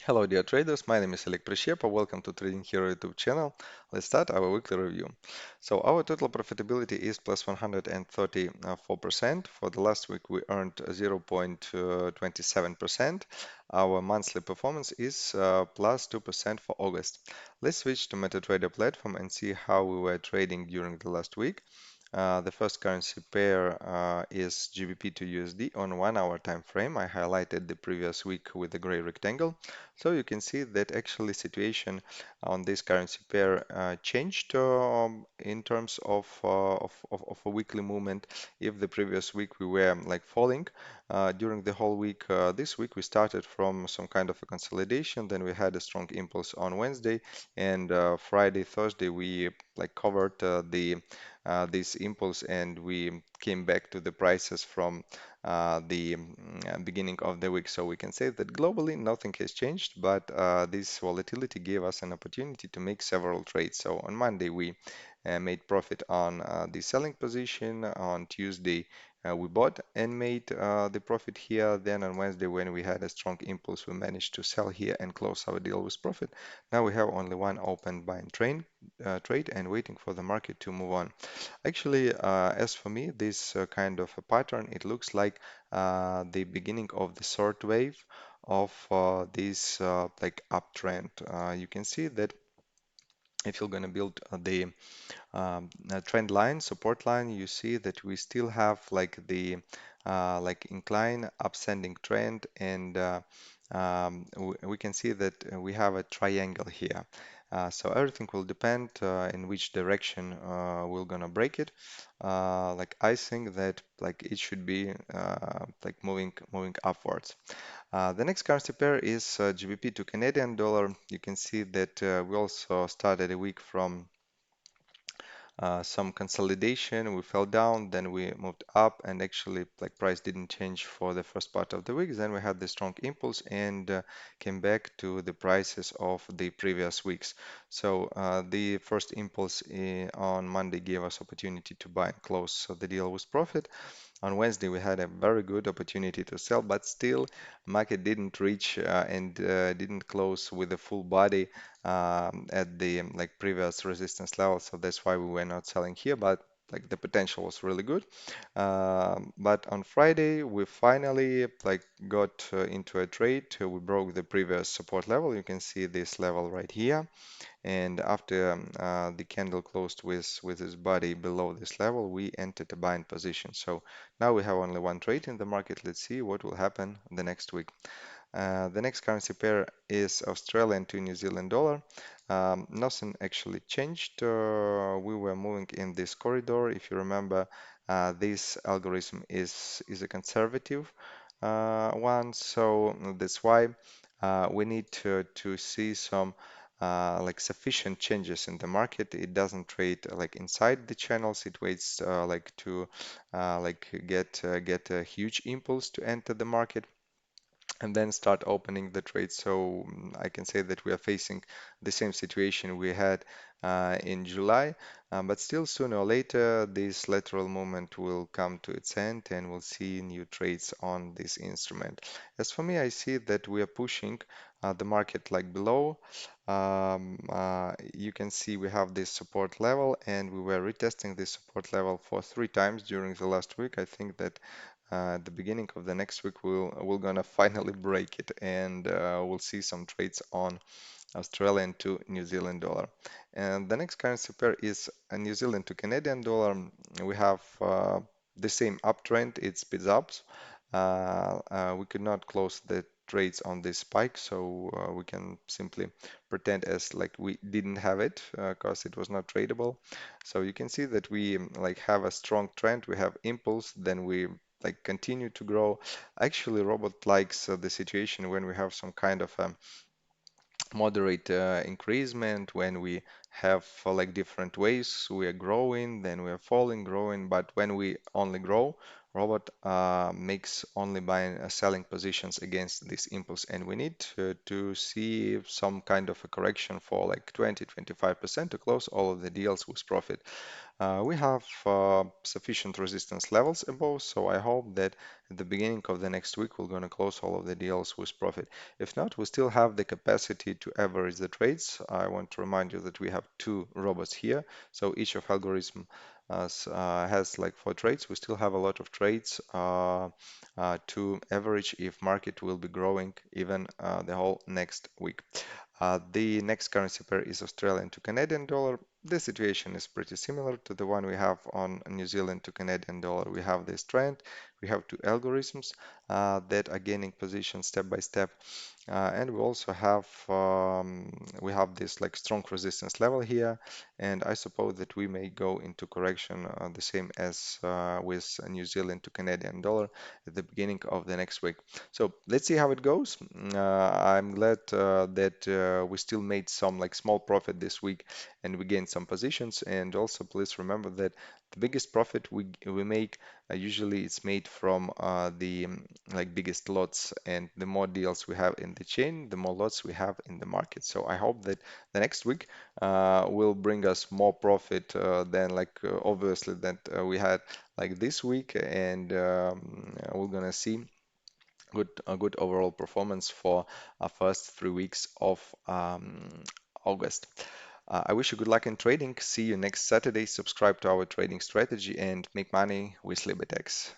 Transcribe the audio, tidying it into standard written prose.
Hello, dear traders. My name is Oleg Prishchepa. Welcome to Trading Hero YouTube channel. Let's start our weekly review. So our total profitability is plus 134%. For the last week, we earned 0.27%. Our monthly performance is plus 2% for August. Let's switch to Metatrader platform and see how we were trading during the last week. The first currency pair is GBP to USD on 1 hour time frame. I highlighted the previous week with the gray rectangle. So you can see that actually situation on this currency pair changed in terms of a weekly movement. If the previous week we were like falling during the whole week, this week we started from some kind of a consolidation. Then we had a strong impulse on Wednesday, and Friday, Thursday we like covered the this impulse, and we came back to the prices from the beginning of the week. So we can say that globally nothing has changed, but this volatility gave us an opportunity to make several trades. So on Monday we made profit on the selling position. On Tuesday we bought and made the profit here. Then on Wednesday, when we had a strong impulse, we managed to sell here and close our deal with profit. Now we have only one open buy and trade and waiting for the market to move on. Actually, as for me, this kind of a pattern, it looks like the beginning of the third wave of this like uptrend. You can see that if you're going to build the trend line, support line, you see that we still have like the like incline upsending trend, and we can see that we have a triangle here. So everything will depend in which direction we're gonna break it. Like I think that like it should be like moving upwards. The next currency pair is GBP to Canadian dollar. You can see that we also started a week from some consolidation. We fell down, then we moved up, and actually, like price didn't change for the first part of the week. Then we had the strong impulse and came back to the prices of the previous weeks. So the first impulse on Monday gave us opportunity to buy and close the deal with profit. On Wednesday, we had a very good opportunity to sell, but still, market didn't reach and didn't close with a full body at the like previous resistance level. So that's why we were not selling here, but like the potential was really good. But on Friday, we finally like got into a trade. We broke the previous support level. You can see this level right here. And after the candle closed with its body below this level, we entered a buying position. So now we have only one trade in the market. Let's see what will happen the next week. The next currency pair is Australian to New Zealand dollar. Nothing actually changed. We were moving in this corridor. If you remember, this algorithm is a conservative one, so that's why we need to see some like sufficient changes in the market. It doesn't trade like inside the channels. It waits like to like get a huge impulse to enter the market and then start opening the trade. So I can say that we are facing the same situation we had in July, but still sooner or later this lateral movement will come to its end and we'll see new trades on this instrument. As for me, I see that we are pushing the market like below. You can see we have this support level and we were retesting this support level for 3 times during the last week. I think that at the beginning of the next week we're gonna finally break it and we'll see some trades on Australian to New Zealand dollar. And the next currency pair is a New Zealand to Canadian dollar. We have the same uptrend, it speeds up. We could not close the trades on this spike, so we can simply pretend as like we didn't have it because it was not tradable. So you can see that we like have a strong trend, we have impulse, then we like continue to grow. Actually, robot likes the situation when we have some kind of moderate increasement, when we have like different ways we are growing, then we are falling, growing, but when we only grow, robot makes only buying selling positions against this impulse, and we need to see some kind of a correction for like 20-25% to close all of the deals with profit. We have sufficient resistance levels above, so I hope that at the beginning of the next week we're going to close all of the deals with profit. If not, we still have the capacity to average the trades. I want to remind you that we have two robots here, so each of algorithm has like 4 trades. We still have a lot of trades to average if market will be growing even the whole next week. The next currency pair is Australian to Canadian dollar. The situation is pretty similar to the one we have on New Zealand to Canadian dollar. We have this trend, we have two algorithms that are gaining position step by step, and we have this like strong resistance level here, and I suppose that we may go into correction the same as with New Zealand to Canadian dollar at the beginning of the next week. So let's see how it goes. I'm glad that we still made some like small profit this week and we gained some positions. And also please remember that the biggest profit we make usually it's made from the like biggest lots, and the more deals we have in the chain, the more lots we have in the market. So I hope that the next week will bring us more profit than like obviously that we had like this week, and we're gonna see a good overall performance for our first 3 weeks of August. I wish you good luck in trading. See you next Saturday. Subscribe to our trading strategy and make money with Libertex.